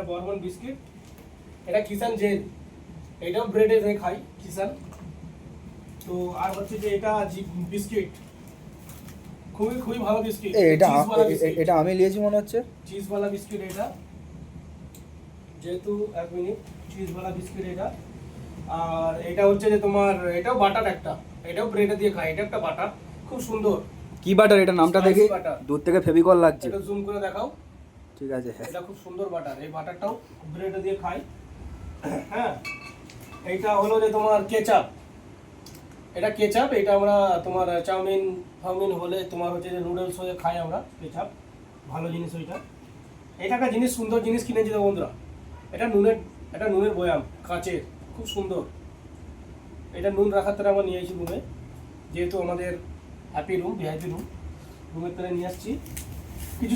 এটা বর্বন বিস্কিট, এটা কিষান জেল, এটাও ব্রেডে দিয়ে খাই কিষান। তো আর হচ্ছে যে এটা বিস্কিট, খুবই খুবই ভালো বিস্কিট। এটা আমি নিয়েছি মনে হচ্ছে, চিজওয়ালা বিস্কিট এটা, যেহেতু 1 মিনিট, চিজওয়ালা বিস্কিট এটা। আর এটা হচ্ছে যে তোমার, এটাও বাটার একটা, এটাও ব্রেডে দিয়ে খাই, এটা একটা বাটার, খুব সুন্দর। কি বাটার এটা, নামটা দেখি, দূর থেকে ফেভিকল লাগছে। এটা জুম করে দেখাও, ঠিক আছে। এটা খুব সুন্দর বাটার, এই বাটারটাও ব্রেডে দিয়ে খাই। হ্যাঁ, এইটা হলো যে তোমার কেচাপ, এটা কেচাপ, এটা আমরা তোমার চাউমিন ফাউমিন হলে তোমার হচ্ছে যে নুডলস হয়ে খাই আমরা কেচাপ, ভালো জিনিস ওইটা। এটা একটা জিনিস, সুন্দর জিনিস কিনেছি তো বন্ধুরা, এটা নুনের বয়াম, কাচের, খুব সুন্দর। এটা নুন রাখার তারা আমরা নিয়ে এসেছি রুমে, যেহেতু আমাদের হ্যাপি রুম, ভিআইপি রুম, রুমের তারা নিয়ে আসছি। কিছু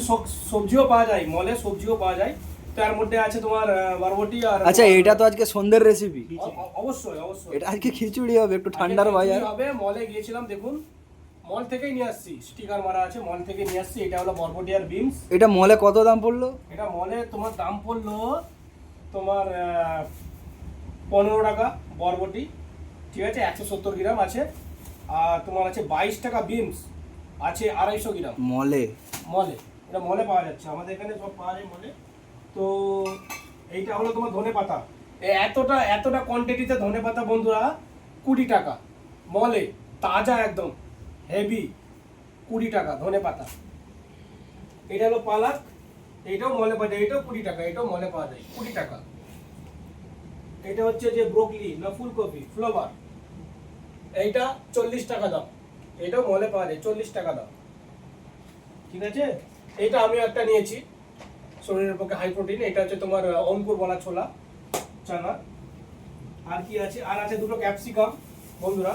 সবজিও পাওয়া যায়, মলে সবজিও পাওয়া যায়। তার মধ্যে আছে তোমার বরবটি আর, আচ্ছা এটা তো আজকে সন্ধ্যের রেসিপি। অবশ্যই অবশ্যই, এটা আজকে খিচুড়ি হবে, একটু ঠান্ডার বাজার হবে। মলে গিয়েছিলাম, দেখুন মল থেকেই নিয়ে আসছি, স্টিকার মারা আছে, মল থেকে নিয়ে আসছি। এটা হলো বরবটি আর বিনস। এটা মলে কত দাম পড়লো? এটা মলে তোমার দাম পড়লো তোমার 15 টাকা বরবটি, ঠিক আছে, 170 গ্রাম আছে। আর তোমার আছে 22 টাকা বিনস, আছে 250 গ্রাম মলে। এটা মলে পাওয়া যাচ্ছে, আমাদের এখানে সব পাওয়া যায় মলে। তো এইটা হলো তোমার ধনে পাতা, এতটা কোয়ান্টিটিতে ধনে পাতা বন্ধুরা, 20 টাকা মলে, তাজা একদম হেভি, 20 টাকা ধনে পাতা। এটা হলো পালাক, এইটাও মলে পাওয়া যায়, এটাও 20 টাকা, এটাও মলে পাওয়া যায় 20 টাকা। এটা হচ্ছে যে ব্রোকলি না ফুলকপি, ফ্লাওয়ার, এইটা 40 টাকা দাম, এটাও মলে পাওয়া যায় 40 টাকা দাম, ঠিক আছে। এটা আমি একটা নিয়েছি, শরীরের পক্ষে হাই প্রোটিন, এটা হচ্ছে তোমার অঙ্কুর বলা ছোলা চানা। আর কি আছে, আর আছে দুটো ক্যাপসিকাম বন্ধুরা,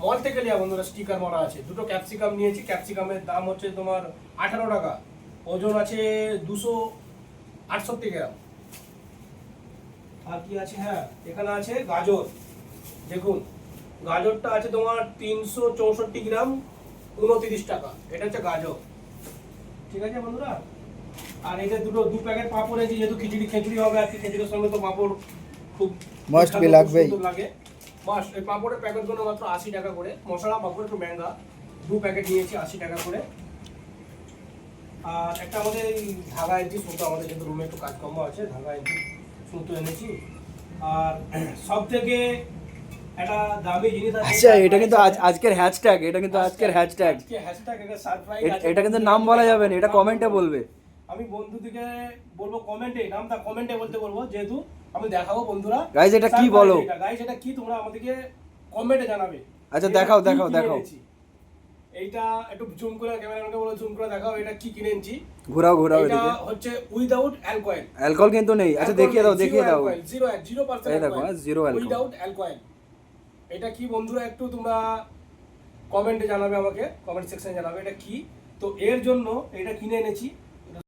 মল থেকে লিয়া বন্ধুরা, স্টিকার মারা আছে, দুটো ক্যাপসিকাম নিয়েছি। ক্যাপসিকামের দাম হচ্ছে তোমার 18 টাকা, ওজন আছে 268 গ্রাম। আর কি আছে, হ্যাঁ এখানে আছে গাজর, দেখুন গাজরটা আছে তোমার 364 গ্রাম, 29 টাকা, এটা হচ্ছে গাজর, ঠিক আছে বন্ধুরা। আর এই যে দু প্যাকেট পাঁপড় আছে, যেহেতু খিচুড়ি হবে আর কি, খিচুড়ির সঙ্গে তো পাঁপড় খুব মাস্ট বি লাগবেই, লাগে মাস্ট। এই পাঁপড়ের প্যাকেটগুলো মাত্র 80 টাকা করে, মশলা পাঁপড় একটু মহঙ্গা, 2 প্যাকেট নিয়েছি 80 টাকা করে। আর একটা আমাদের এই ধাগা এনেছি সুতো, আমাদের যেহেতু রুমে একটু কাজকর্ম আছে, ধাগা এনেছি সুতো এনেছি। আর সব থেকে একটা দামি জিনিস আছে, আচ্ছা এটা কিন্তু আজকের হ্যাশট্যাগ, এটা কিন্তু আজকের হ্যাশট্যাগ, এটা সারপ্রাইজ আছে, এটা কিন্তু নাম বলা যাবে না, এটা কমেন্টে বলবে। আমি বন্ধুদেরকে বলবো কমেন্টে, নামটা কমেন্টে বলতে বলবো, যেহেতু আমি দেখাবো বন্ধুরা। গাইস এটা কি বলো, গাইস এটা কি, তোমরা আমাদেরকে কমেন্টে জানাবে। আচ্ছা দেখাও। এইটা একটু জুম করে, ক্যামেরাম্যানকে বলো জুম করে দেখাও, এটা কি কিনেছি। ঘোরাও এটা হচ্ছে উইদাউট অ্যালকোহল, অ্যালকোহল কিন্তু নেই। আচ্ছা দেখিয়ে দাও 0% এই দেখো, 0 অ্যালকোহল, উইদাউট অ্যালকোহল। এটা কি বন্ধুরা, একটু তোমরা কমেন্টে জানাবে, আমাকে কমেন্ট সেকশনে জানাবে এটা কি। তো এর জন্য এটা কিনে এনেছি,